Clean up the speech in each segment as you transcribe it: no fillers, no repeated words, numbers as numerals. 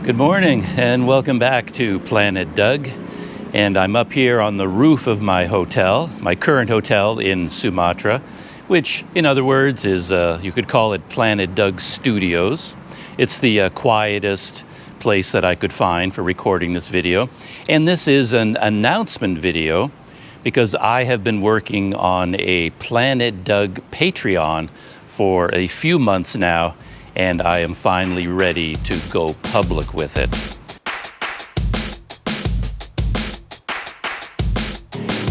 Good morning and welcome back to Planet Doug. And I'm up here on the roof of my hotel, my current hotel in Sumatra, which in other words is, you could call it Planet Doug Studios. It's the quietest place that I could find for recording this video. And this is an announcement video because I have been working on a Planet Doug Patreon for a few months now, and I am finally ready to go public with it.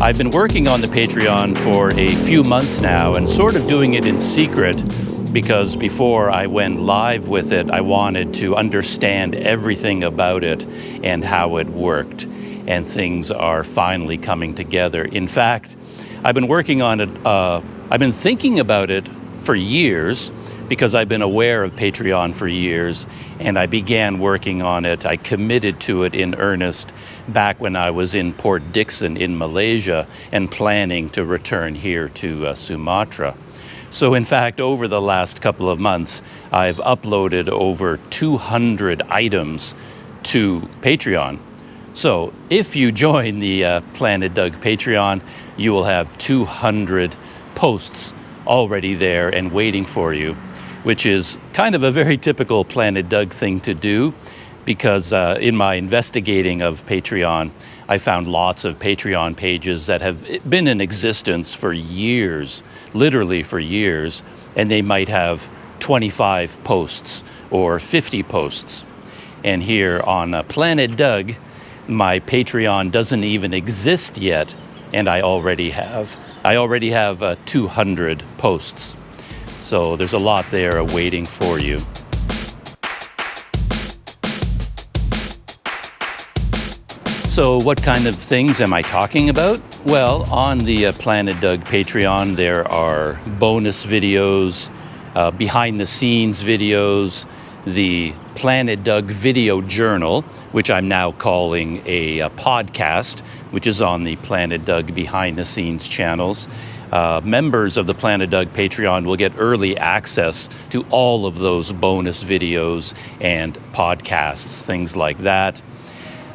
I've been working on the Patreon for a few months now and sort of doing it in secret because before I went live with it, I wanted to understand everything about it and how it worked. And things are finally coming together. In fact, I've been working on it, I've been thinking about it for years, because I've been aware of Patreon for years, and I began working on it. I committed to it in earnest back when I was in Port Dickson in Malaysia and planning to return here to Sumatra. So in fact, over the last couple of months, I've uploaded over 200 items to Patreon. So if you join the Planet Doug Patreon, you will have 200 posts already there and waiting for you, which is kind of a very typical Planet Doug thing to do because in my investigating of Patreon, I found lots of Patreon pages that have been in existence for years, literally for years, and they might have 25 posts or 50 posts. And here on Planet Doug, my Patreon doesn't even exist yet, and I already have 200 posts. So there's a lot there waiting for you. So what kind of things am I talking about? Well, on the Planet Doug Patreon, there are bonus videos, behind the scenes videos, the Planet Doug Video Journal, which I'm now calling a podcast, which is on the Planet Doug behind the scenes channels. Members of the Planet Doug Patreon will get early access to all of those bonus videos and podcasts, things like that.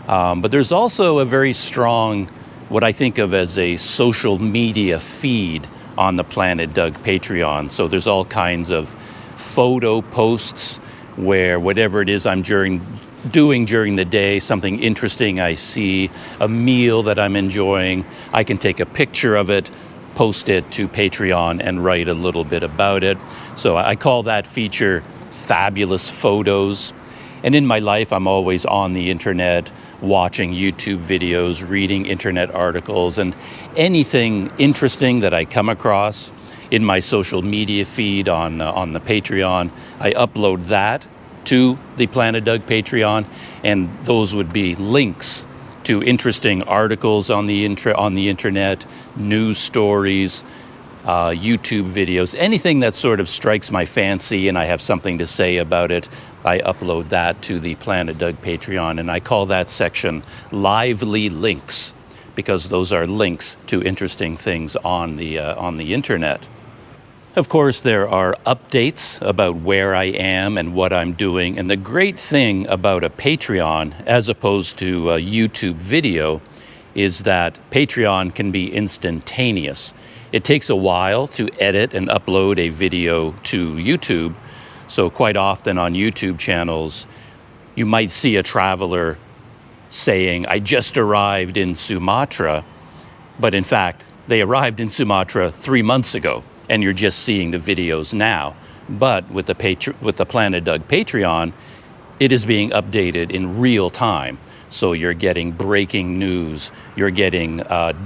But there's also a very strong, what I think of as a social media feed on the Planet Doug Patreon. So there's all kinds of photo posts where whatever it is I'm doing during the day, something interesting I see, a meal that I'm enjoying, I can take a picture of it, post it to Patreon and write a little bit about it. So I call that feature Fabulous Photos. And in my life, I'm always on the internet, watching YouTube videos, reading internet articles, and anything interesting that I come across in my social media feed on the Patreon, I upload that to the Planet Doug Patreon, and those would be links to interesting articles on the internet, news stories, YouTube videos, anything that sort of strikes my fancy and I have something to say about it, I upload that to the Planet Doug Patreon, and I call that section Lively Links, because those are links to interesting things on the internet. Of course, there are updates about where I am and what I'm doing. And the great thing about a Patreon, as opposed to a YouTube video, is that Patreon can be instantaneous. It takes a while to edit and upload a video to YouTube. So quite often on YouTube channels, you might see a traveler saying, I just arrived in Sumatra. But in fact, they arrived in Sumatra 3 months ago. And you're just seeing the videos now. But with the Planet Doug Patreon, it is being updated in real time. So you're getting breaking news, you're getting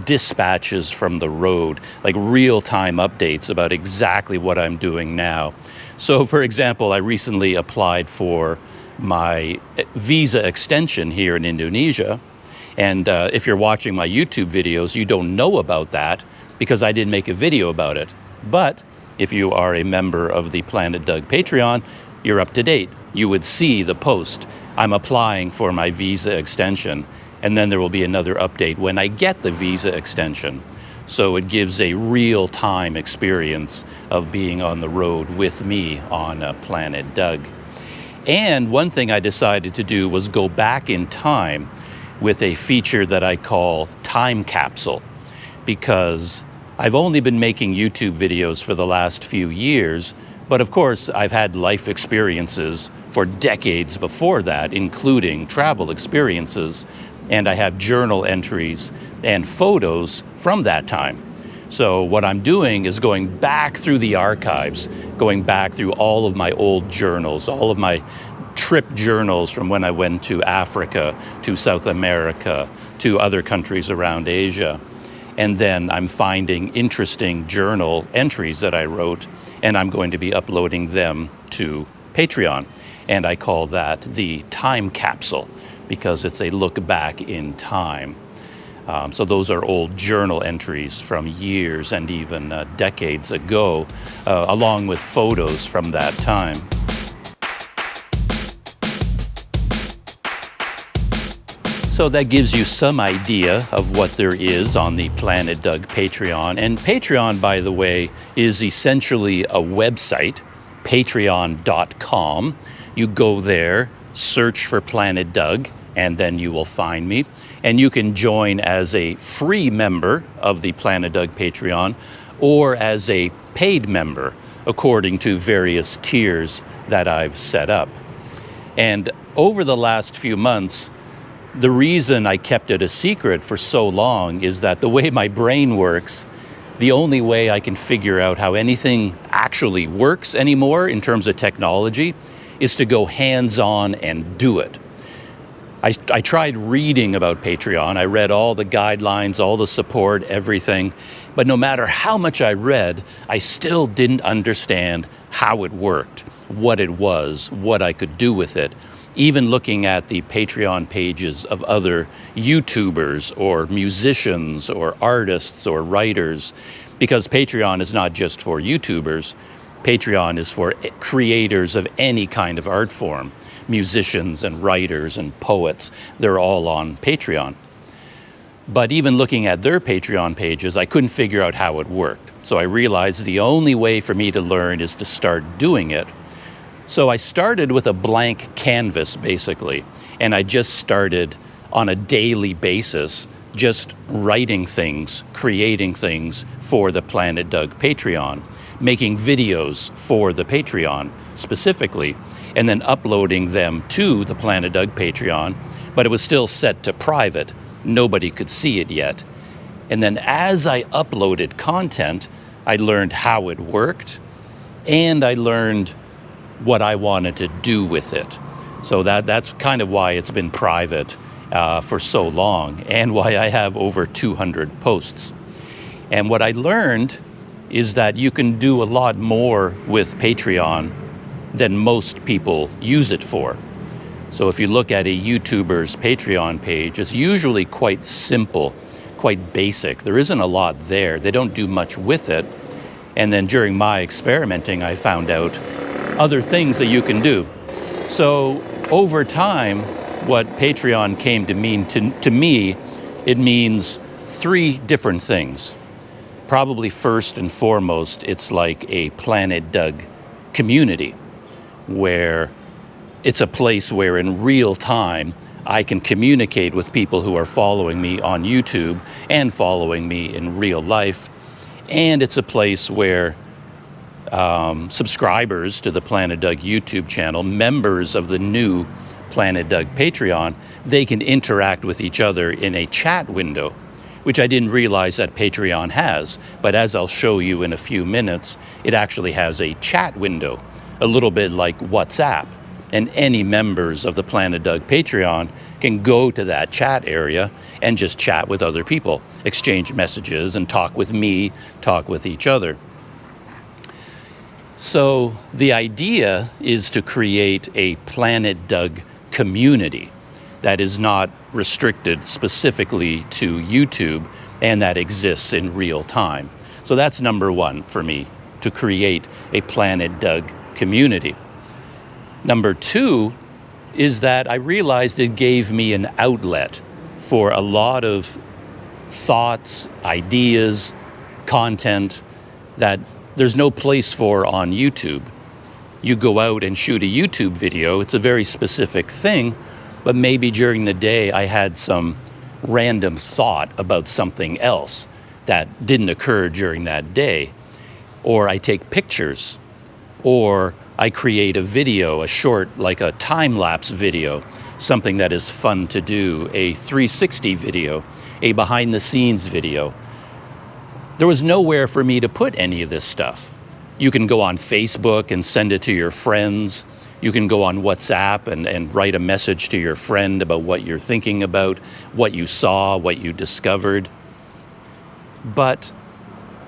dispatches from the road, like real-time updates about exactly what I'm doing now. So for example, I recently applied for my visa extension here in Indonesia. And if you're watching my YouTube videos, you don't know about that because I didn't make a video about it. But if you are a member of the Planet Doug Patreon, you're up to date. You would see the post. I'm applying for my visa extension, and then there will be another update when I get the visa extension. So it gives a real-time experience of being on the road with me on Planet Doug. And one thing I decided to do was go back in time with a feature that I call Time Capsule, because I've only been making YouTube videos for the last few years, but of course I've had life experiences for decades before that, including travel experiences, and I have journal entries and photos from that time. So what I'm doing is going back through the archives, going back through all of my old journals, all of my trip journals from when I went to Africa, to South America, to other countries around Asia. And then I'm finding interesting journal entries that I wrote, and I'm going to be uploading them to Patreon. And I call that the Time Capsule, because it's a look back in time. So those are old journal entries from years and even decades ago, along with photos from that time. So that gives you some idea of what there is on the Planet Doug Patreon. And Patreon, by the way, is essentially a website, patreon.com. You go there, search for Planet Doug, and then you will find me. And you can join as a free member of the Planet Doug Patreon or as a paid member, according to various tiers that I've set up. And over the last few months, the reason I kept it a secret for so long is that the way my brain works, the only way I can figure out how anything actually works anymore in terms of technology is to go hands-on and do it. I tried reading about Patreon. I read all the guidelines, all the support, everything. But no matter how much I read, I still didn't understand how it worked, what it was, what I could do with it. Even looking at the Patreon pages of other YouTubers or musicians or artists or writers, because Patreon is not just for YouTubers. Patreon is for creators of any kind of art form. Musicians and writers and poets, they're all on Patreon. But even looking at their Patreon pages, I couldn't figure out how it worked. So I realized the only way for me to learn is to start doing it. So I started with a blank canvas, basically, and I just started on a daily basis, just writing things, creating things for the Planet Doug Patreon, making videos for the Patreon specifically, and then uploading them to the Planet Doug Patreon, but it was still set to private. Nobody could see it yet. And then as I uploaded content, I learned how it worked, and I learned what I wanted to do with it. So that's kind of why it's been private for so long, and why I have over 200 posts. And what I learned is that you can do a lot more with Patreon than most people use it for. So if you look at a YouTuber's Patreon page, it's usually quite simple, quite basic. There isn't a lot there. They don't do much with it. And then during my experimenting, I found out other things that you can do. So over time, what Patreon came to mean to me, it means three different things. Probably first and foremost, it's like a Planet Doug community, where it's a place where in real time I can communicate with people who are following me on YouTube and following me in real life. And it's a place where subscribers to the Planet Doug YouTube channel, members of the new Planet Doug Patreon, they can interact with each other in a chat window, which I didn't realize that Patreon has. But as I'll show you in a few minutes, it actually has a chat window, a little bit like WhatsApp. And any members of the Planet Doug Patreon can go to that chat area and just chat with other people, exchange messages and talk with me, talk with each other. So the idea is to create a Planet Doug community that is not restricted specifically to YouTube and that exists in real time. So that's number one for me, to create a Planet Doug community. Number two is that I realized it gave me an outlet for a lot of thoughts, ideas, content that there's no place for on YouTube. you go out and shoot a YouTube video. It's a very specific thing, but maybe during the day I had some random thought about something else that didn't occur during that day. Or I take pictures, or I create a video, a short, like a time-lapse video, something that is fun to do, a 360 video, a behind-the-scenes video. There was nowhere for me to put any of this stuff. You can go on Facebook and send it to your friends. You can go on WhatsApp and write a message to your friend about what you're thinking about, what you saw, what you discovered. But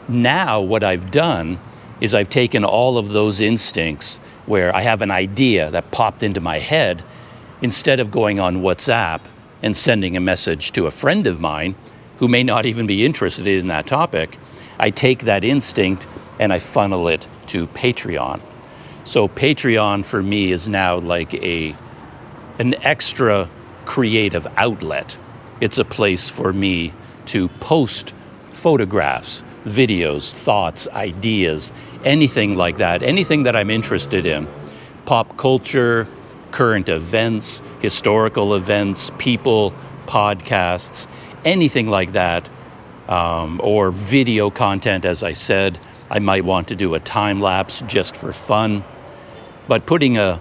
now what I've done is I've taken all of those instincts where I have an idea that popped into my head. Instead of going on WhatsApp and sending a message to a friend of mine who may not even be interested in that topic, I take that instinct and I funnel it to Patreon. So Patreon for me is now like an extra creative outlet. It's a place for me to post photographs, videos, thoughts, ideas, anything like that, anything that I'm interested in. Pop culture, current events, historical events, people, podcasts, anything like that, or video content, as I said. I might want to do a time lapse just for fun. But putting a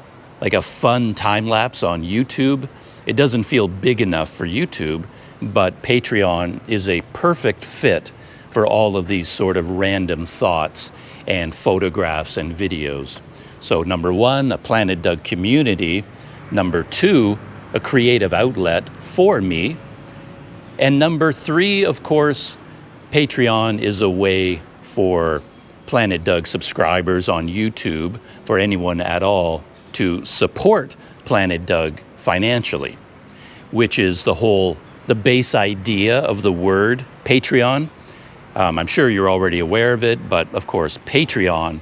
fun time lapse on YouTube, it doesn't feel big enough for YouTube, but Patreon is a perfect fit for all of these sort of random thoughts and photographs and videos. So number one, a Planet Doug community. Number two, a creative outlet for me. And number three, of course, Patreon is a way for Planet Doug subscribers on YouTube, for anyone at all, to support Planet Doug financially, which is the base idea of the word Patreon. I'm sure you're already aware of it, but of course, Patreon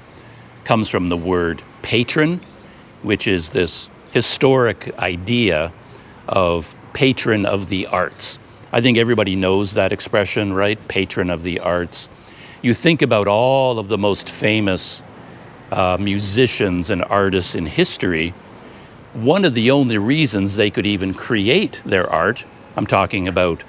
comes from the word patron, which is this historic idea of patron of the arts. I think everybody knows that expression, right? Patron of the arts. You think about all of the most famous musicians and artists in history. One of the only reasons they could even create their art, I'm talking about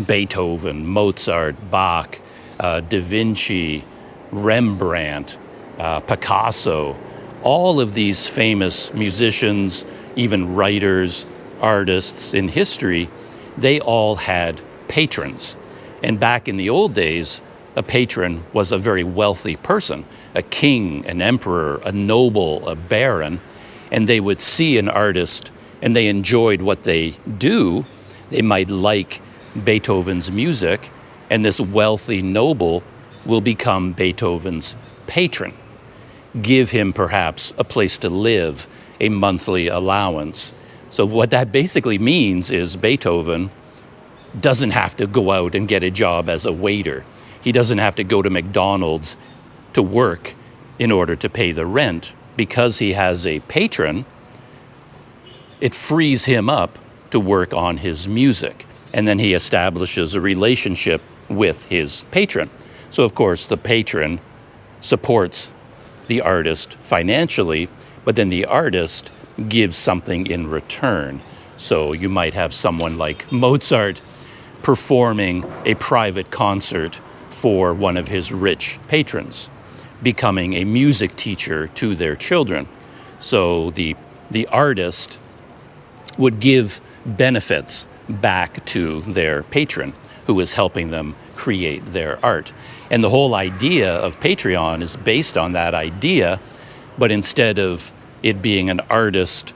Beethoven, Mozart, Bach, DaVinci, Rembrandt, Picasso, all of these famous musicians, even writers, artists in history, they all had patrons. And back in the old days, a patron was a very wealthy person, a king, an emperor, a noble, a baron, and they would see an artist and they enjoyed what they do. They might like Beethoven's music, and this wealthy noble will become Beethoven's patron. Give him perhaps a place to live, a monthly allowance. So what that basically means is Beethoven doesn't have to go out and get a job as a waiter. He doesn't have to go to McDonald's to work in order to pay the rent. Because he has a patron, it frees him up to work on his music. And then he establishes a relationship with his patron. So of course the patron supports the artist financially, but then the artist gives something in return. So you might have someone like Mozart performing a private concert for one of his rich patrons, becoming a music teacher to their children. So the artist would give benefits back to their patron who is helping them create their art. And the whole idea of Patreon is based on that idea, but instead of it being an artist,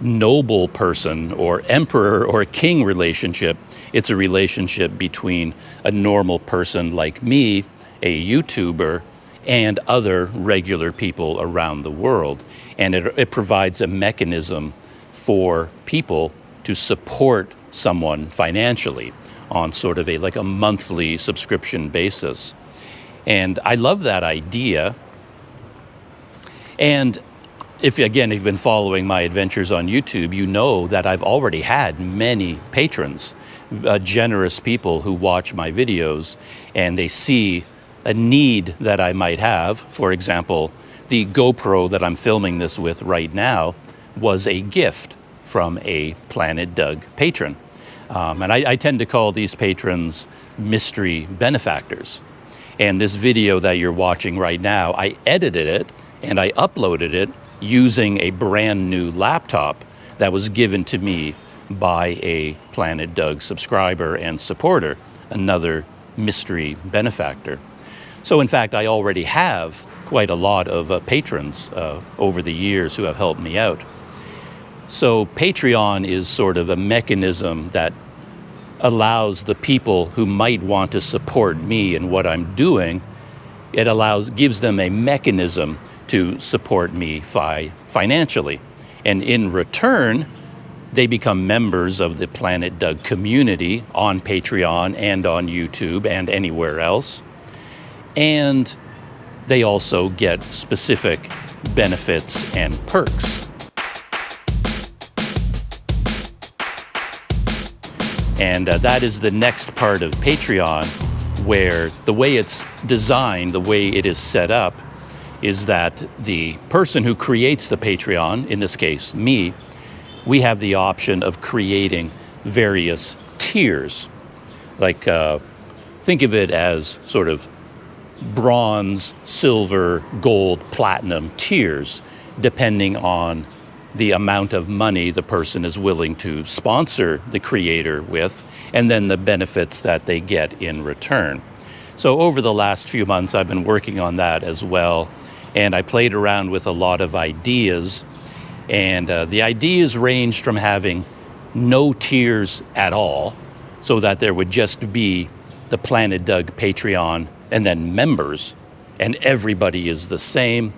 noble person or emperor or king relationship, it's a relationship between a normal person like me, a YouTuber, and other regular people around the world. And it provides a mechanism for people to support someone financially on sort of a monthly subscription basis. And I love that idea. And if you've been following my adventures on YouTube, you know that I've already had many patrons, generous people who watch my videos and they see a need that I might have. For example, the GoPro that I'm filming this with right now was a gift from a Planet Doug patron. And I tend to call these patrons mystery benefactors. And this video that you're watching right now, I edited it and I uploaded it using a brand new laptop that was given to me by a Planet Doug subscriber and supporter, another mystery benefactor. So in fact, I already have quite a lot of patrons over the years who have helped me out. So Patreon is sort of a mechanism that allows the people who might want to support me in what I'm doing, gives them a mechanism to support me financially. And in return, they become members of the Planet Doug community on Patreon and on YouTube and anywhere else. And they also get specific benefits and perks. And that is the next part of Patreon, where the way it's designed, the way it is set up, is that the person who creates the Patreon, in this case, me, we have the option of creating various tiers. Like, think of it as sort of bronze, silver, gold, platinum tiers, depending on the amount of money the person is willing to sponsor the creator with, and then the benefits that they get in return. So over the last few months, I've been working on that as well, and I played around with a lot of ideas, and the ideas ranged from having no tiers at all, so that there would just be the Planet Doug Patreon and then members, and everybody is the same.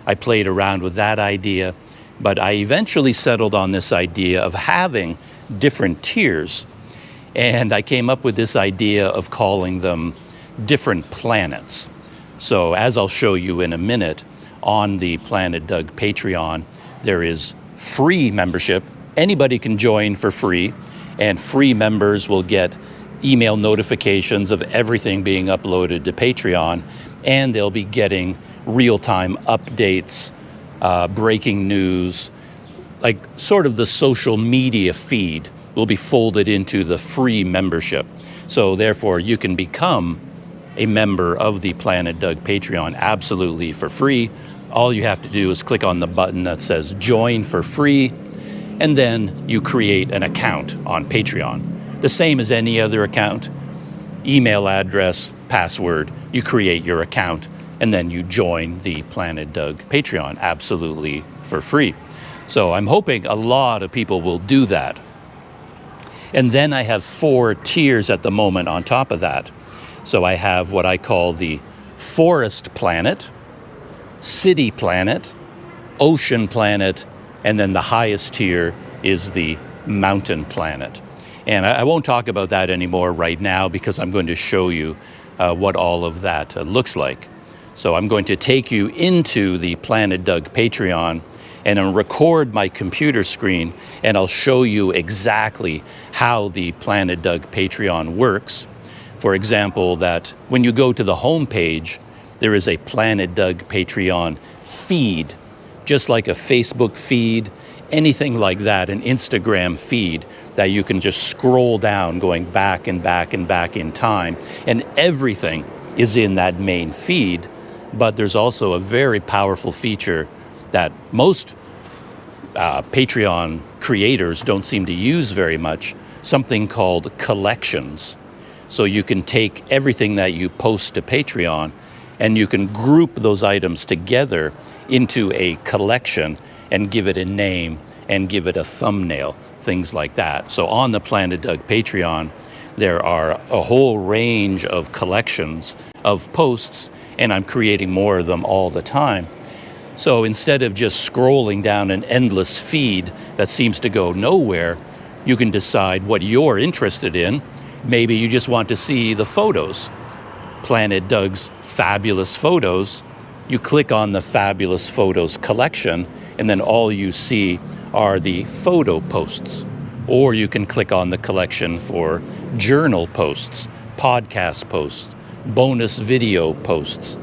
I played around with that idea, but I eventually settled on this idea of having different tiers. And I came up with this idea of calling them different planets. So as I'll show you in a minute, on the Planet Doug Patreon, there is free membership. Anybody can join for free, and free members will get email notifications of everything being uploaded to Patreon, and they'll be getting real-time updates, breaking news, like sort of the social media feed will be folded into the free membership. So therefore, you can become a member of the Planet Doug Patreon absolutely for free. All you have to do is click on the button that says join for free, and then you create an account on Patreon. The same as any other account, email address, password, you create your account, and then you join the Planet Doug Patreon absolutely for free. So I'm hoping a lot of people will do that. And then I have 4 tiers at the moment on top of that. So I have what I call the Forest Planet, City Planet, Ocean Planet, and then the highest tier is the Mountain Planet. And I won't talk about that anymore right now because I'm going to show you what all of that looks like. So I'm going to take you into the Planet Doug Patreon and I'll record my computer screen and I'll show you exactly how the Planet Doug Patreon works. For example, that when you go to the home page, there is a Planet Doug Patreon feed, just like a Facebook feed, anything like that, an Instagram feed that you can just scroll down going back and back and back in time. And everything is in that main feed, but there's also a very powerful feature that most Patreon creators don't seem to use very much, something called collections. So you can take everything that you post to Patreon and you can group those items together into a collection and give it a name and give it a thumbnail, things like that. So on the Planet Doug Patreon, there are a whole range of collections of posts, and I'm creating more of them all the time. So instead of just scrolling down an endless feed that seems to go nowhere, you can decide what you're interested in. Maybe you just want to see the photos. Planet Doug's fabulous photos. You click on the fabulous photos collection, and then all you see are the photo posts. Or you can click on the collection for journal posts, podcast posts, bonus video posts,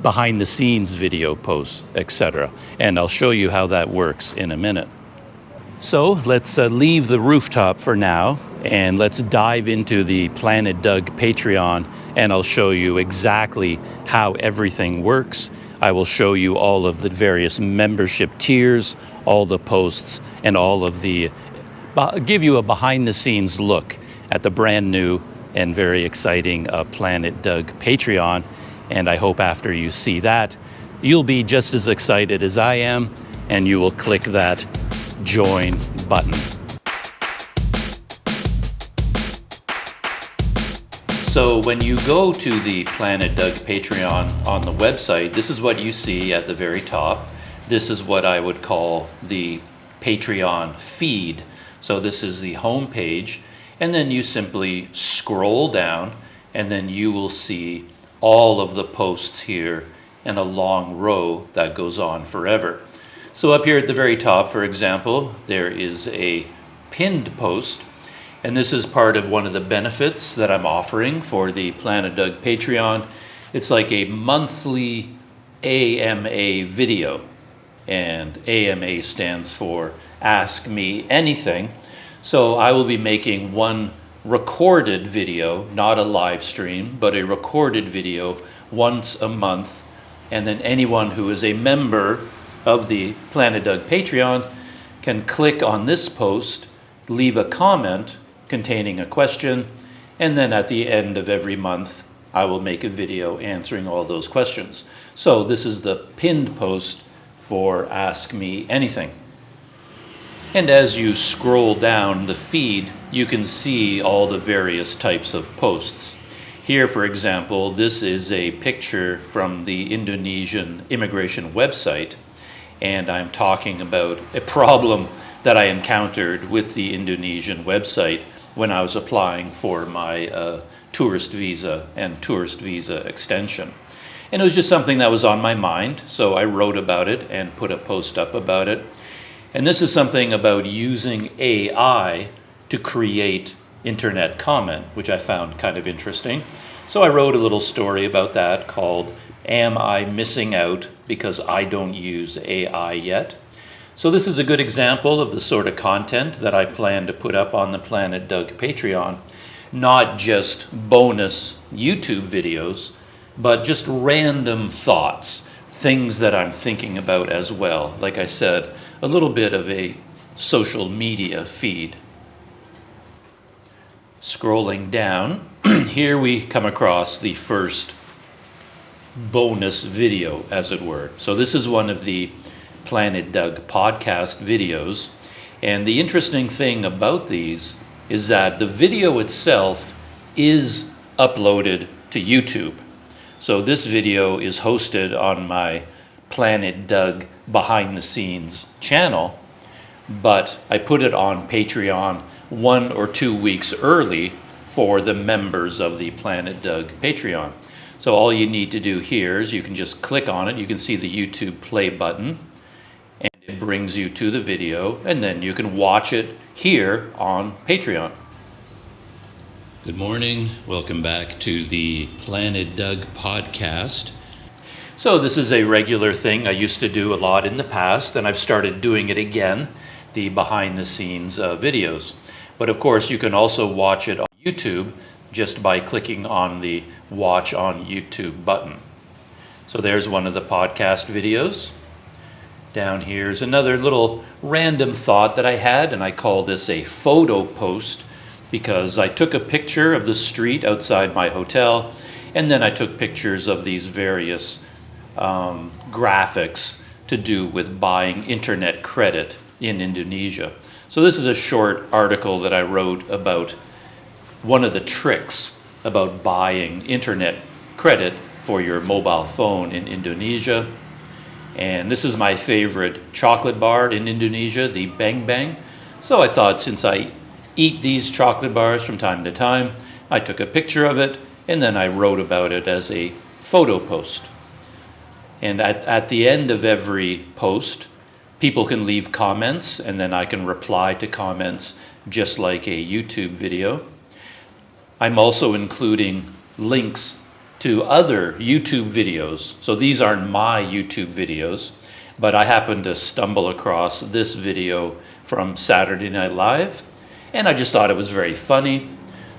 behind the scenes video posts, etc. And I'll show you how that works in a minute. So let's leave the rooftop for now and let's dive into the Planet Doug Patreon, and I'll show you exactly how everything works. I will show you all of the various membership tiers, all the posts, and all of the, give you a behind the scenes look at the brand new and very exciting Planet Doug Patreon. And I hope after you see that, you'll be just as excited as I am, and you will click that join button. So when you go to the Planet Doug Patreon on the website, this is what you see at the very top. This is what I would call the Patreon feed. So this is the home page, and then you simply scroll down, and then you will see all of the posts here in a long row that goes on forever. So up here at the very top, for example, there is a pinned post, and this is part of one of the benefits that I'm offering for the Planet Doug Patreon. It's like a monthly AMA video, and AMA stands for Ask Me Anything. So I will be making one recorded video, not a live stream, but a recorded video once a month, and then anyone who is a member of the Planet Doug Patreon can click on this post, leave a comment containing a question, and then at the end of every month I will make a video answering all those questions. So this is the pinned post for Ask Me Anything. And as you scroll down the feed, you can see all the various types of posts. Here, for example, this is a picture from the Indonesian immigration website, and I'm talking about a problem that I encountered with the Indonesian website when I was applying for my tourist visa and tourist visa extension. And it was just something that was on my mind, so I wrote about it and put a post up about it. And this is something about using AI to create internet comment, which I found kind of interesting. So I wrote a little story about that called Am I Missing Out Because I Don't Use AI Yet? So this is a good example of the sort of content that I plan to put up on the Planet Doug Patreon. Not just bonus YouTube videos, but just random thoughts, things that I'm thinking about as well. Like I said, a little bit of a social media feed. Scrolling down, here we come across the first bonus video, as it were. So this is one of the Planet Doug podcast videos. And the interesting thing about these is that the video itself is uploaded to YouTube. So this video is hosted on my Planet Doug behind the scenes channel, but I put it on Patreon 1 or 2 weeks early for the members of the Planet Doug Patreon. So all you need to do here is you can just click on it. You can see the YouTube play button, and it brings you to the video, and then you can watch it here on Patreon. Good morning. Welcome back to the Planet Doug podcast. So this is a regular thing I used to do a lot in the past, and I've started doing it again, the behind the scenes videos. But of course, you can also watch it on YouTube just by clicking on the Watch on YouTube button. So there's one of the podcast videos. Down here's another little random thought that I had, and I call this a photo post because I took a picture of the street outside my hotel, and then I took pictures of these various graphics to do with buying internet credit in Indonesia. So this is a short article that I wrote about one of the tricks about buying internet credit for your mobile phone in Indonesia. And this is my favorite chocolate bar in Indonesia, the Bang Bang. So I thought, since I eat these chocolate bars from time to time, I took a picture of it and then I wrote about it as a photo post. And at the end of every post, people can leave comments, and then I can reply to comments just like a YouTube video. I'm also including links to other YouTube videos. So these aren't my YouTube videos, but I happened to stumble across this video from Saturday Night Live, and I just thought it was very funny.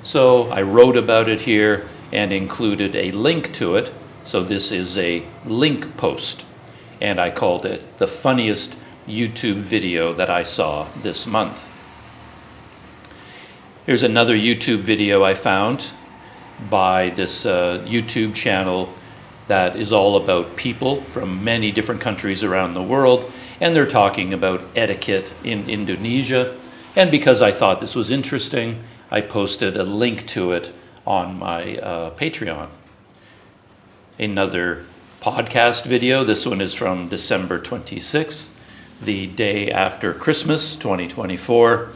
So I wrote about it here and included a link to it. So this is a link post, and I called it the funniest YouTube video that I saw this month. Here's another YouTube video I found by this YouTube channel that is all about people from many different countries around the world, and they're talking about etiquette in Indonesia. And because I thought this was interesting, I posted a link to it on my Patreon. Another podcast video, this one is from December 26th, the day after Christmas 2024.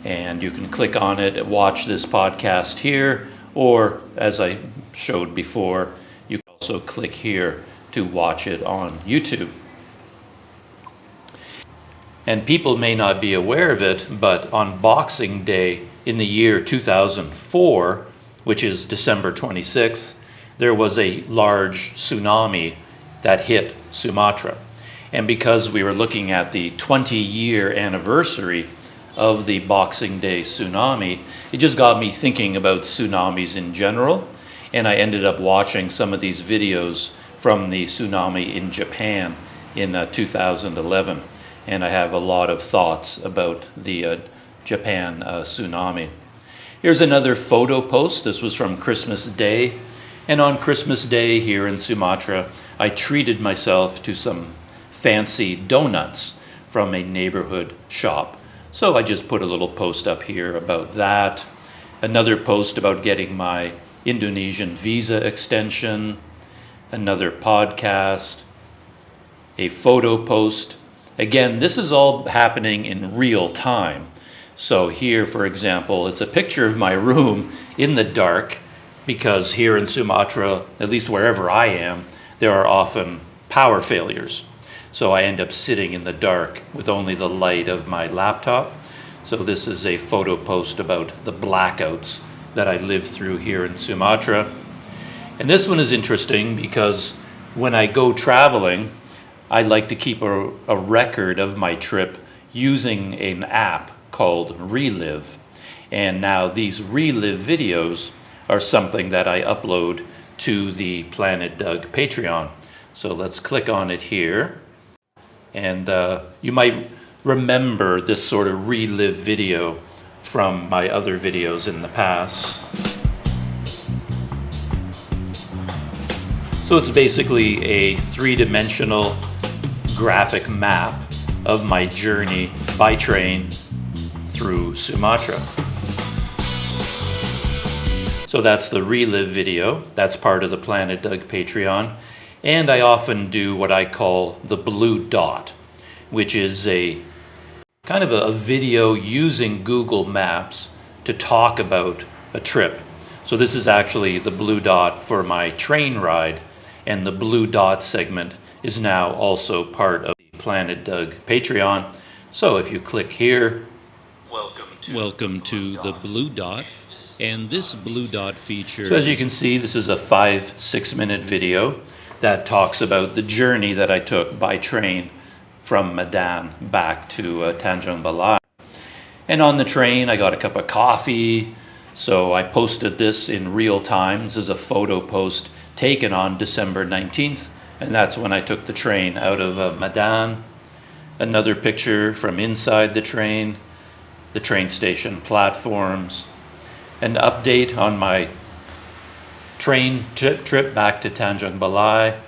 And you can click on it and watch this podcast here, or as I showed before, you can also click here to watch it on YouTube. And people may not be aware of it, but on Boxing Day in the year 2004, which is December 26th, there was a large tsunami that hit Sumatra. And because we were looking at the 20-year anniversary of the Boxing Day tsunami, it just got me thinking about tsunamis in general. And I ended up watching some of these videos from the tsunami in Japan in 2011. And I have a lot of thoughts about the Japan tsunami. Here's another photo post. This was from Christmas Day. And on Christmas Day here in Sumatra, I treated myself to some fancy donuts from a neighborhood shop. So I just put a little post up here about that. Another post about getting my Indonesian visa extension. Another podcast. A photo post. Again, this is all happening in real time. So here, for example, it's a picture of my room in the dark, because here in Sumatra, at least wherever I am, there are often power failures. So I end up sitting in the dark with only the light of my laptop. So this is a photo post about the blackouts that I live through here in Sumatra. And this one is interesting because when I go traveling, I like to keep a record of my trip using an app called Relive. And now these Relive videos are something that I upload to the Planet Doug Patreon. So let's click on it here. And you might remember this sort of Relive video from my other videos in the past. So it's basically a three-dimensional graphic map of my journey by train through Sumatra. So that's the Relive video. That's part of the Planet Doug Patreon. And I often do what I call the blue dot, which is a kind of a video using Google Maps to talk about a trip. So this is actually the blue dot for my train ride, and the blue dot segment is now also part of the Planet Doug Patreon. So if you click here, welcome to the blue dot. And this blue dot feature. So as you can see, this is a 5-6 minute video that talks about the journey that I took by train from Medan back to Tanjung Balai. And on the train, I got a cup of coffee. So I posted this in real time. This is a photo post taken on December 19th. And that's when I took the train out of Medan. Another picture from inside the train station platforms. An update on my train trip back to Tanjung Balai,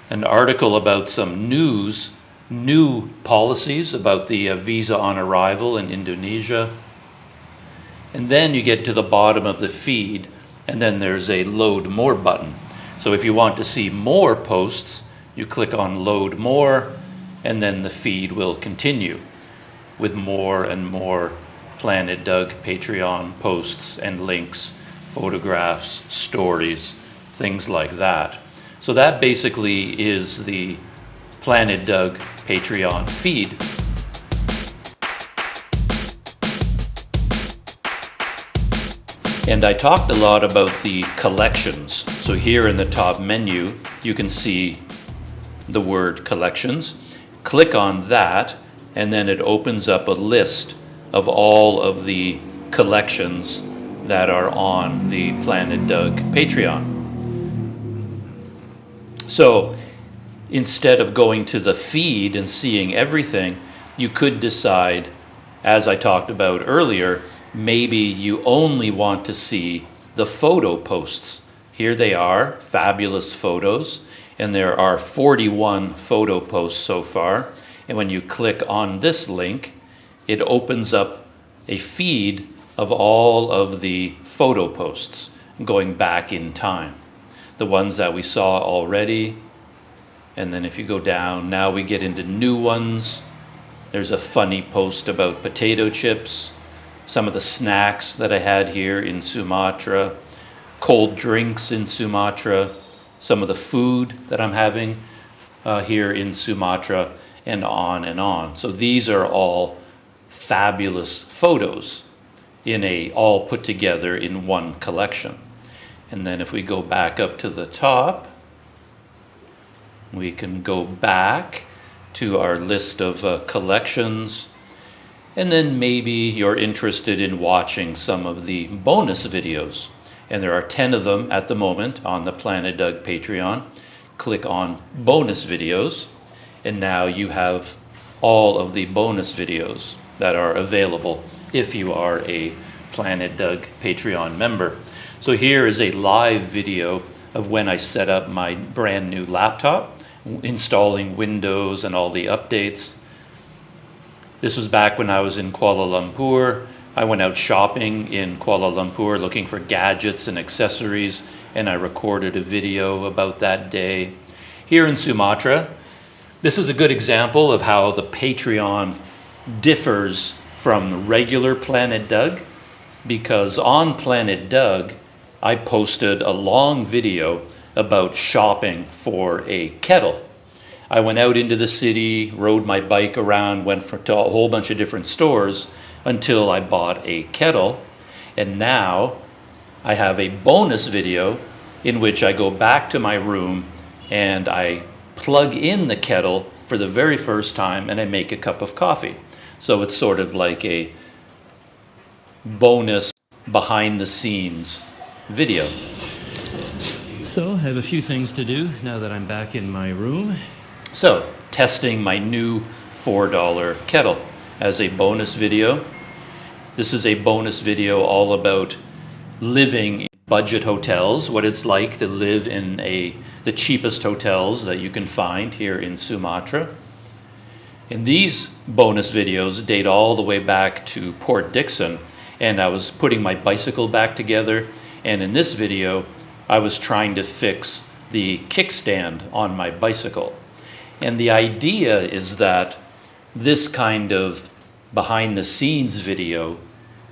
an article about some new policies about the visa on arrival in Indonesia. And then you get to the bottom of the feed, and then there's a load more button. So if you want to see more posts, you click on load more, and then the feed will continue with more and more Planet Doug Patreon posts and links, photographs, stories, things like that. So that basically is the Planet Doug Patreon feed. And I talked a lot about the collections. So here in the top menu, you can see the word collections. Click on that, and then it opens up a list of all of the collections that are on the Planet Doug Patreon. So instead of going to the feed and seeing everything, you could decide, as I talked about earlier, maybe you only want to see the photo posts. Here they are, fabulous photos, and there are 41 photo posts so far. And when you click on this link, it opens up a feed of all of the photo posts going back in time. The ones that we saw already, and then if you go down, now we get into new ones. There's a funny post about potato chips, some of the snacks that I had here in Sumatra, cold drinks in Sumatra, some of the food that I'm having here in Sumatra, and on and on. So these are all fabulous photos all put together in one collection. And then if we go back up to the top, we can go back to our list of collections, and then maybe you're interested in watching some of the bonus videos. And there are 10 of them at the moment on the Planet Doug Patreon. Click on bonus videos, and now you have all of the bonus videos that are available if you are a Planet Doug Patreon member. So here is a live video of when I set up my brand new laptop, installing Windows and all the updates. This was back when I was in Kuala Lumpur. I went out shopping in Kuala Lumpur looking for gadgets and accessories, and I recorded a video about that day. Here in Sumatra, this is a good example of how the Patreon differs from regular Planet Doug, because on Planet Doug, I posted a long video about shopping for a kettle. I went out into the city, rode my bike around, went to a whole bunch of different stores until I bought a kettle. And now I have a bonus video in which I go back to my room and I plug in the kettle for the very first time and I make a cup of coffee. So it's sort of like a bonus behind the scenes video. So I have a few things to do now that I'm back in my room. So testing my new $4 kettle as a bonus video. This is a bonus video all about living in budget hotels, what it's like to live in the cheapest hotels that you can find here in Sumatra. And these bonus videos date all the way back to Port Dickson, and I was putting my bicycle back together, and in this video I was trying to fix the kickstand on my bicycle. And the idea is that this kind of behind the scenes video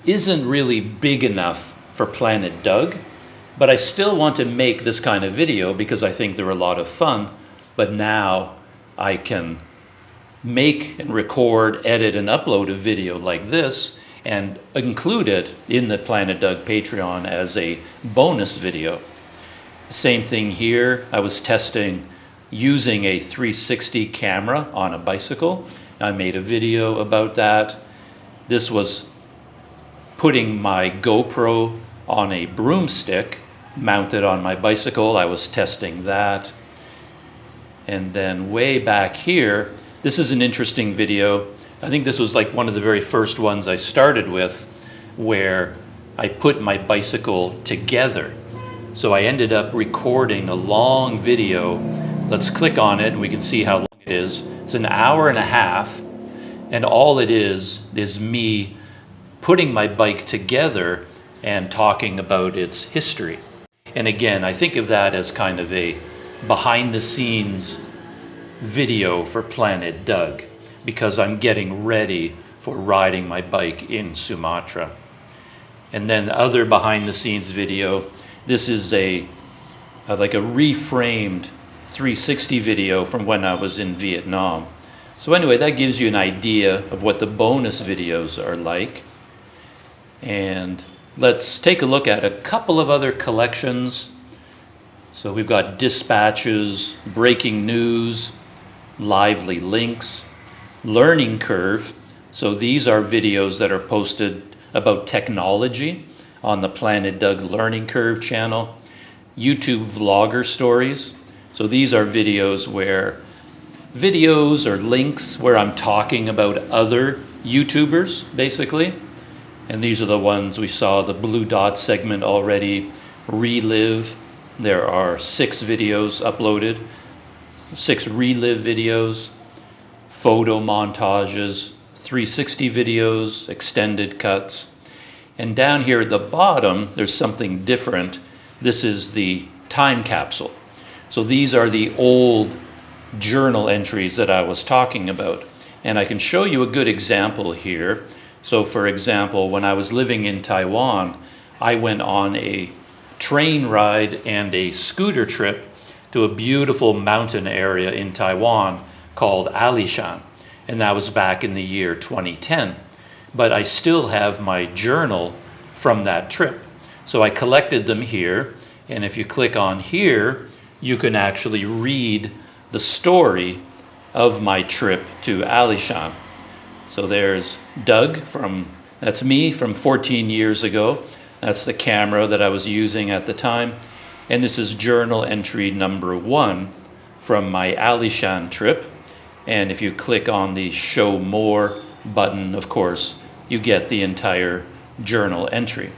isn't really big enough for Planet Doug, but I still want to make this kind of video because I think they're a lot of fun. But now I can make and record, edit, and upload a video like this and include it in the Planet Doug Patreon as a bonus video. Same thing here. I was testing using a 360 camera on a bicycle. I made a video about that. This was putting my GoPro on a broomstick mounted on my bicycle. I was testing that. And then way back here, this is an interesting video. I think this was like one of the very first ones I started with, where I put my bicycle together. So I ended up recording a long video. Let's click on it and we can see how long it is. It's an hour and a half, and all it is me putting my bike together and talking about its history. And again, I think of that as kind of a behind the scenes video for Planet Doug, because I'm getting ready for riding my bike in Sumatra. And then other behind the scenes video, this is like a reframed 360 video from when I was in Vietnam. So anyway, that gives you an idea of what the bonus videos are like. And let's take a look at a couple of other collections. So we've got dispatches, breaking news, lively links, learning curve. So these are videos that are posted about technology on the Planet Doug Learning Curve channel. YouTube vlogger stories. So these are videos or links where I'm talking about other YouTubers, basically. And these are the ones we saw, the blue dot segment already. Relive, there are 6 videos uploaded, 6 relive videos, photo montages, 360 videos, extended cuts. And down here at the bottom, there's something different. This is the time capsule. So these are the old journal entries that I was talking about. And I can show you a good example here. So for example, when I was living in Taiwan, I went on a train ride and a scooter trip to a beautiful mountain area in Taiwan called Alishan. And that was back in the year 2010. But I still have my journal from that trip. So I collected them here. And if you click on here, you can actually read the story of my trip to Alishan. So there's Doug that's me from 14 years ago. That's the camera that I was using at the time. And this is journal entry number 1 from my Alishan trip. And if you click on the show more button, of course, you get the entire journal entry.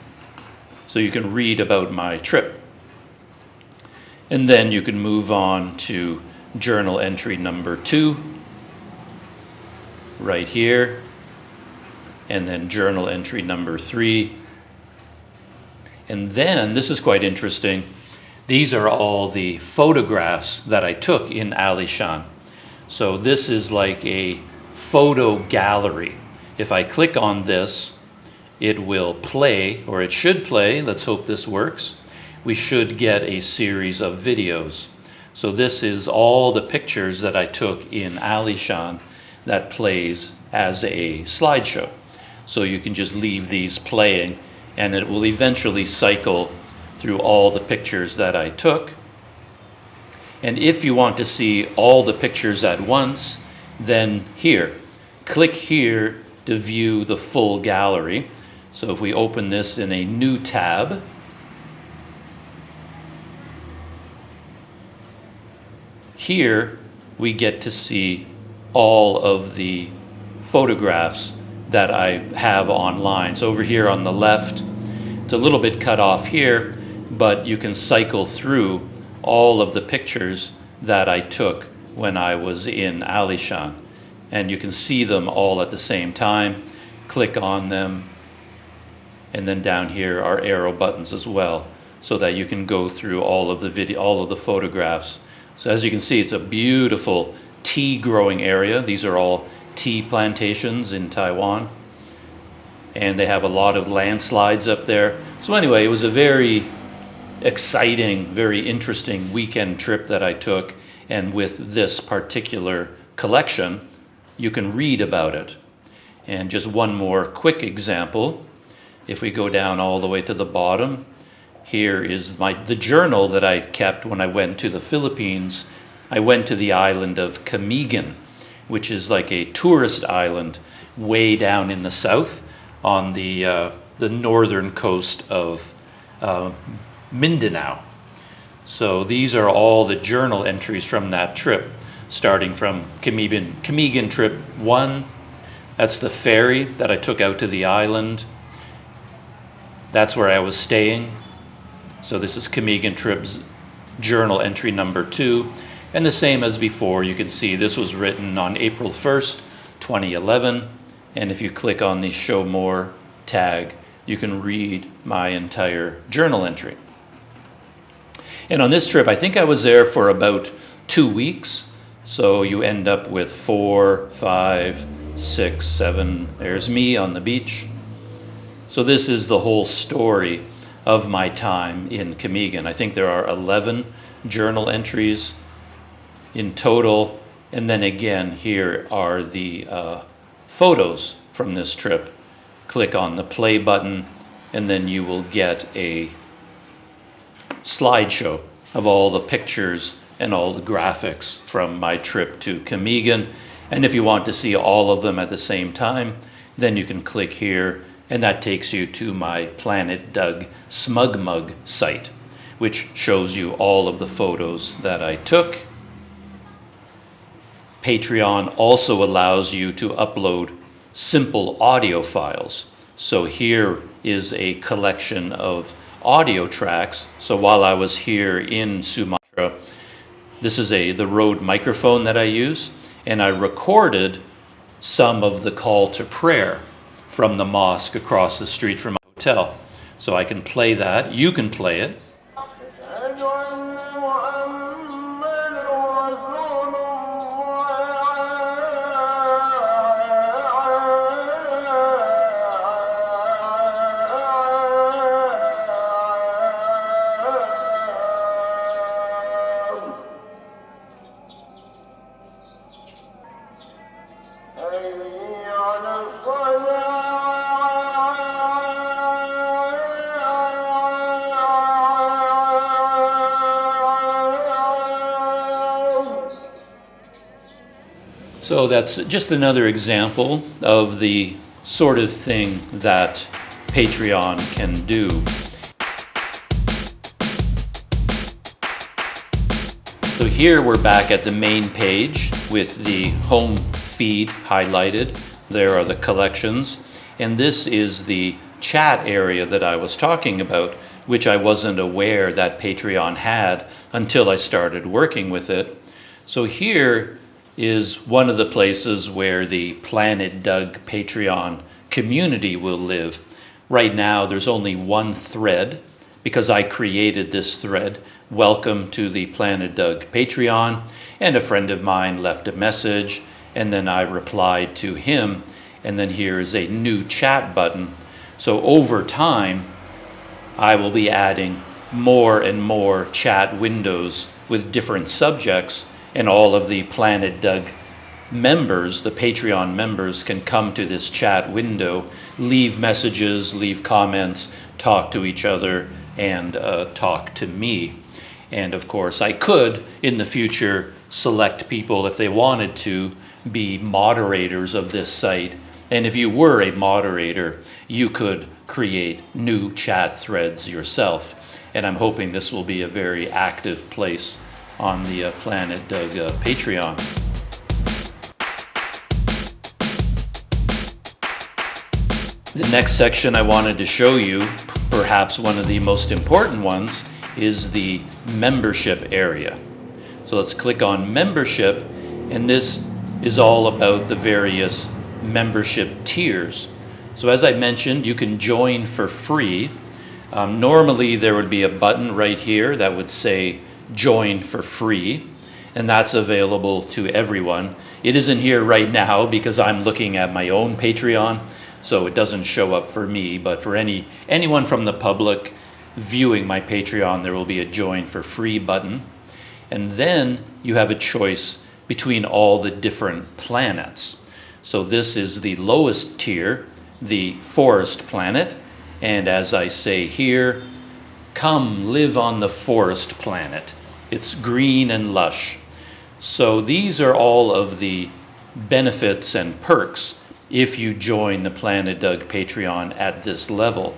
So you can read about my trip. And then you can move on to journal entry number 2, right here, and then journal entry number 3. And then, this is quite interesting, these are all the photographs that I took in Alishan. So this is like a photo gallery. If I click on this, it will play, or it should play, let's hope this works. We should get a series of videos. So this is all the pictures that I took in Alishan that plays as a slideshow. So you can just leave these playing and it will eventually cycle through all the pictures that I took. And if you want to see all the pictures at once, then click here to view the full gallery. So if we open this in a new tab, here we get to see all of the photographs that I have online. So over here on the left, it's a little bit cut off here, but you can cycle through all of the pictures that I took when I was in Alishan. And you can see them all at the same time. Click on them. And then down here are arrow buttons as well, so that you can go through all of the photographs. So as you can see, it's a beautiful tea growing area. These are all tea plantations in Taiwan. And they have a lot of landslides up there. So anyway, it was a very exciting, very interesting weekend trip that I took. And with this particular collection, you can read about it. And just one more quick example. If we go down all the way to the bottom, here is the journal that I kept when I went to the Philippines. I went to the island of Camiguin, which is like a tourist island way down in the south on the northern coast of Mindanao. So these are all the journal entries from that trip, starting from Camiguin trip 1. That's the ferry that I took out to the island. That's where I was staying. So this is Camiguin trip's journal entry number 2. And the same as before, you can see this was written on April 1st, 2011. And if you click on the Show More tag, you can read my entire journal entry. And on this trip, I think I was there for about 2 weeks. So you end up with 4, 5, 6, 7. There's me on the beach. So this is the whole story of my time in Camiguin. I think there are 11 journal entries in total. And then again, here are the photos from this trip. Click on the play button and then you will get a slideshow of all the pictures and all the graphics from my trip to Kamigan. And if you want to see all of them at the same time, then you can click here, and that takes you to my Planet Doug Smug Mug site, which shows you all of the photos that I took. Patreon also allows you to upload simple audio files. So here is a collection of audio tracks. So while I was here in Sumatra, this is the Rode microphone that I use, and I recorded some of the call to prayer from the mosque across the street from my hotel. So I can play that. You can play it. So that's just another example of the sort of thing that Patreon can do. So here we're back at the main page with the home feed highlighted. There are the collections, and this is the chat area that I was talking about, which I wasn't aware that Patreon had until I started working with it. So here is one of the places where the Planet Doug Patreon community will live. Right now there's only one thread because I created this thread, welcome to the Planet Doug Patreon, and a friend of mine left a message, and then I replied to him, and then here is a new chat button. So over time I will be adding more and more chat windows with different subjects, and all of the Planet Doug members, the Patreon members, can come to this chat window, leave messages, leave comments, talk to each other, and talk to me. And of course, I could, in the future, select people if they wanted to be moderators of this site. And if you were a moderator, you could create new chat threads yourself. And I'm hoping this will be a very active place on the Planet Doug Patreon. The next section I wanted to show you, perhaps one of the most important ones, is the membership area. So let's click on membership, and this is all about the various membership tiers. So as I mentioned, you can join for free. Normally there would be a button right here that would say join for free, and that's available to everyone. It isn't here right now because I'm looking at my own Patreon, so it doesn't show up for me, but for anyone from the public viewing my Patreon, there will be a join for free button. And then you have a choice between all the different planets. So this is the lowest tier, the forest planet, and as I say here, come live on the forest planet. It's green and lush. So these are all of the benefits and perks if you join the Planet Doug Patreon at this level.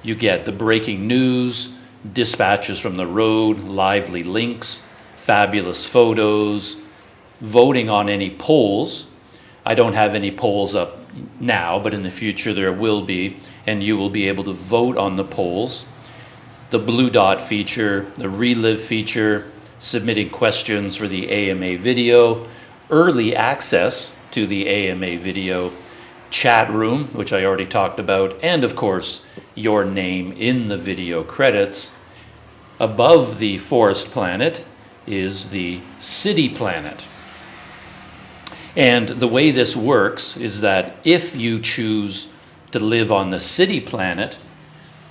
You get the breaking news, dispatches from the road, lively links, fabulous photos, voting on any polls. I don't have any polls up now, but in the future there will be, and you will be able to vote on the polls. The blue dot feature, the relive feature, submitting questions for the AMA video, early access to the AMA video, chat room, which I already talked about, and of course, your name in the video credits. Above the forest planet is the city planet. And the way this works is that if you choose to live on the city planet,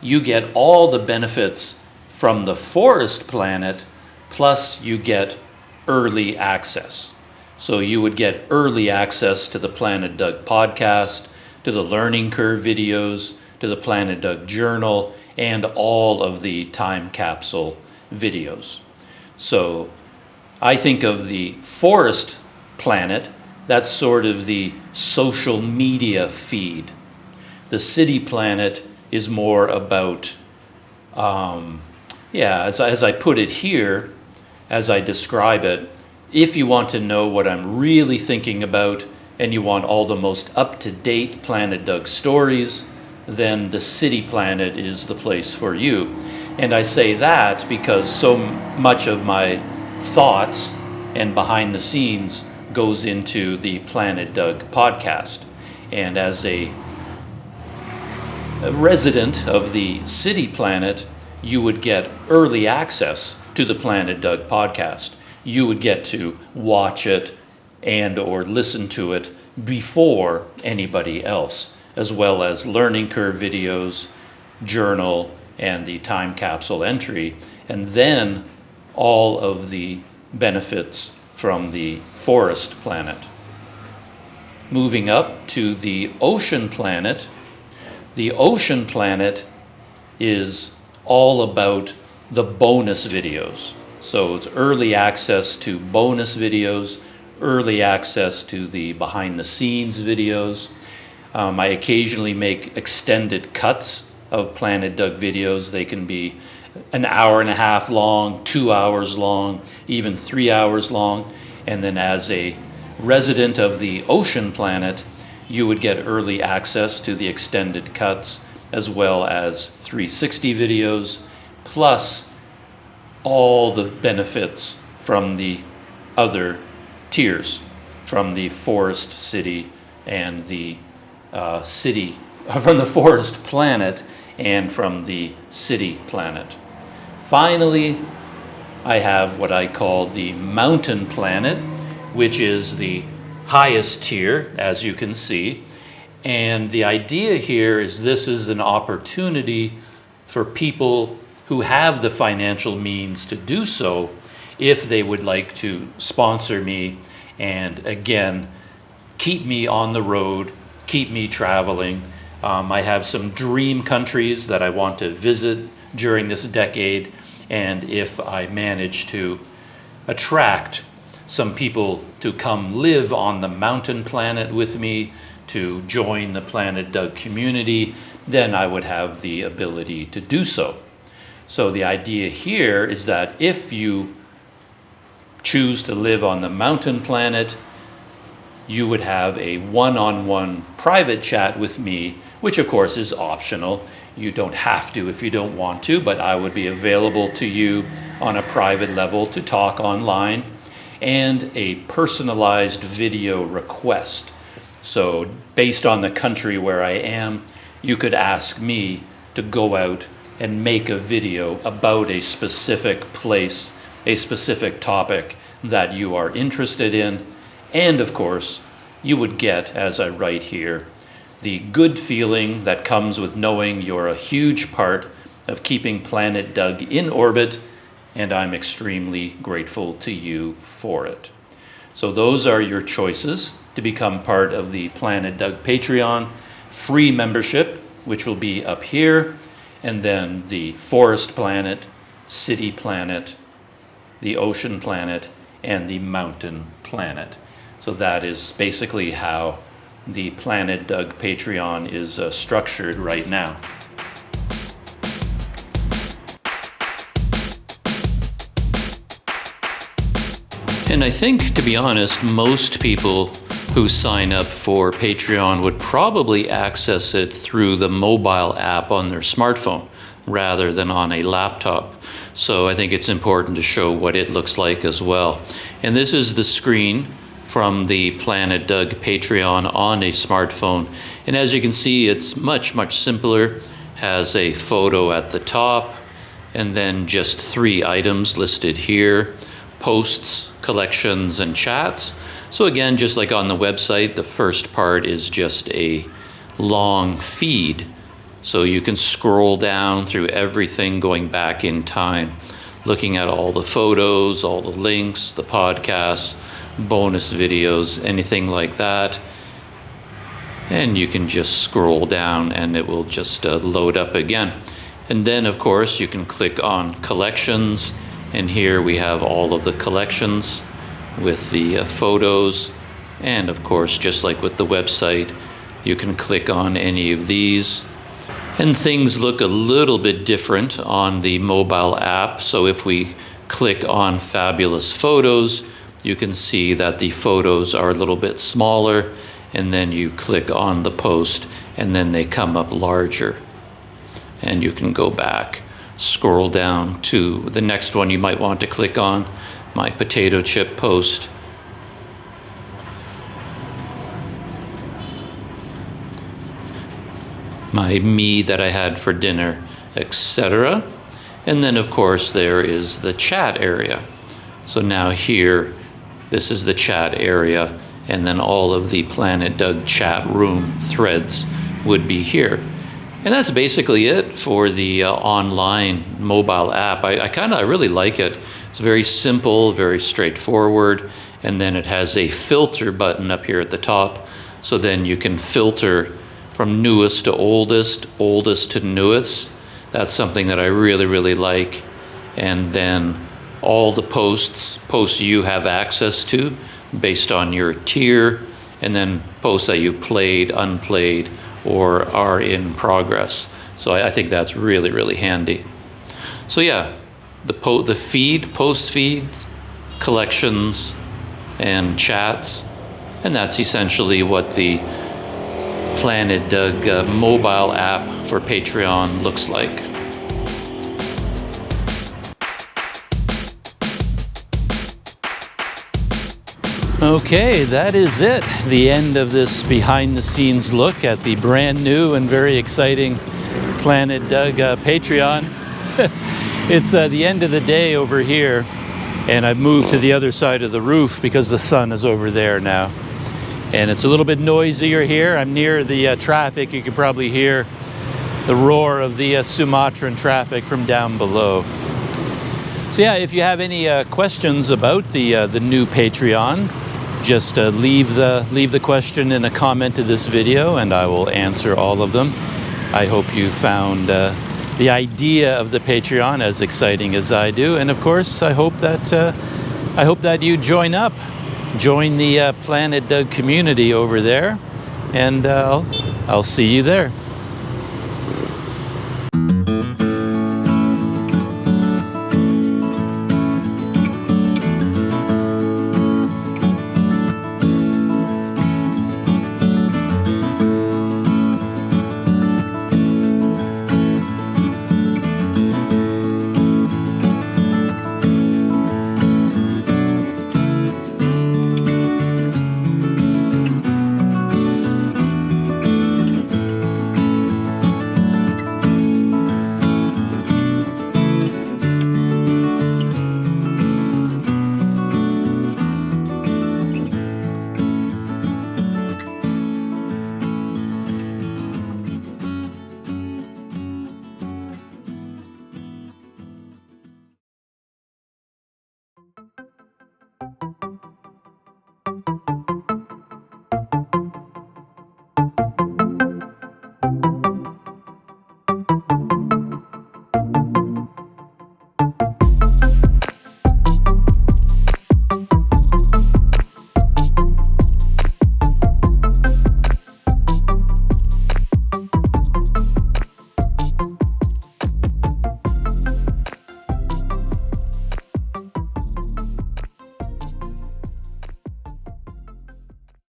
you get all the benefits from the forest planet, plus you get early access. So you would get early access to the Planet Doug podcast, to the learning curve videos, to the Planet Doug journal, and all of the time capsule videos. So I think of the Forest Planet, that's sort of the social media feed. The City Planet is more about, as I put it here, as I describe it, if you want to know what I'm really thinking about and you want all the most up-to-date Planet Doug stories, then the City Planet is the place for you. And I say that because so much of my thoughts and behind the scenes goes into the Planet Doug podcast. And as a resident of the City Planet, you would get early access to the Planet Doug podcast. You would get to watch it and or listen to it before anybody else, as well as learning curve videos, journal, and the time capsule entry, and then all of the benefits from the Forest Planet. Moving up to the Ocean Planet, the Ocean Planet is all about the bonus videos. So it's early access to bonus videos, early access to the behind the scenes videos. I occasionally make extended cuts of Planet Doug videos. They can be an hour and a half long, 2 hours long, even 3 hours long. And then as a resident of the Ocean Planet, you would get early access to the extended cuts as well as 360 videos, plus all the benefits from the other tiers, from the Forest City and the from the Forest Planet and from the City Planet. Finally, I have what I call the Mountain Planet, which is the highest tier, as you can see. And the idea here is this is an opportunity for people who have the financial means to do so if they would like to sponsor me and, again, keep me on the road, keep me traveling. I have some dream countries that I want to visit during this decade, and if I manage to attract some people to come live on the Mountain Planet with me, to join the Planet Doug community, then I would have the ability to do so. So the idea here is that if you choose to live on the Mountain Planet, you would have a one-on-one private chat with me, which of course is optional. You don't have to if you don't want to, but I would be available to you on a private level to talk online, and a personalized video request. So based on the country where I am, you could ask me to go out and make a video about a specific place, a specific topic that you are interested in. And of course, you would get, as I write here, the good feeling that comes with knowing you're a huge part of keeping Planet Doug in orbit, and I'm extremely grateful to you for it. So those are your choices to become part of the Planet Doug Patreon. Free membership, which will be up here, and then the Forest Planet, City Planet, the Ocean Planet, and the Mountain Planet. So that is basically how the Planet Doug Patreon is structured right now. And I think, to be honest, most people who sign up for Patreon would probably access it through the mobile app on their smartphone rather than on a laptop. So I think it's important to show what it looks like as well. And this is the screen from the Planet Doug Patreon on a smartphone. And as you can see, it's much, much simpler. Has a photo at the top, and then just 3 items listed here: posts, collections, and chats. So again, just like on the website, the first part is just a long feed. So you can scroll down through everything going back in time, looking at all the photos, all the links, the podcasts, bonus videos, anything like that. and you can just scroll down and it will just load up again. And then of course you can click on collections, and here we have all of the collections with the photos. And of course, just like with the website, you can click on any of these. And things look a little bit different on the mobile app. So if we click on Fabulous Photos, you can see that the photos are a little bit smaller, and then you click on the post and then they come up larger. And you can go back, scroll down to the next one you might want to click on, my potato chip post. My me that I had for dinner, etc. And then of course there is the chat area. So now here, this is the chat area, and then all of the Planet Doug chat room threads would be here. And that's basically it for the online mobile app. I really like it. It's very simple, very straightforward, and then it has a filter button up here at the top, so then you can filter from newest to oldest, oldest to newest. That's something that I really like. And then all the posts you have access to based on your tier, and then posts that you played, unplayed, or are in progress. So I think that's really handy. So yeah, the feed, post feeds, collections, and chats, and that's essentially what the Planet Doug mobile app for Patreon looks like. Okay, that is it. The end of this behind-the-scenes look at the brand new and very exciting Planet Doug Patreon. It's the end of the day over here, and I've moved to the other side of the roof because the sun is over there now. And it's a little bit noisier here. I'm near the traffic. You can probably hear the roar of the Sumatran traffic from down below. So yeah, if you have any questions about the new Patreon, just leave the question in a comment to this video, and I will answer all of them. I hope you found the idea of the Patreon as exciting as I do, and of course, I hope that you join the Planet Doug community over there, and I'll see you there.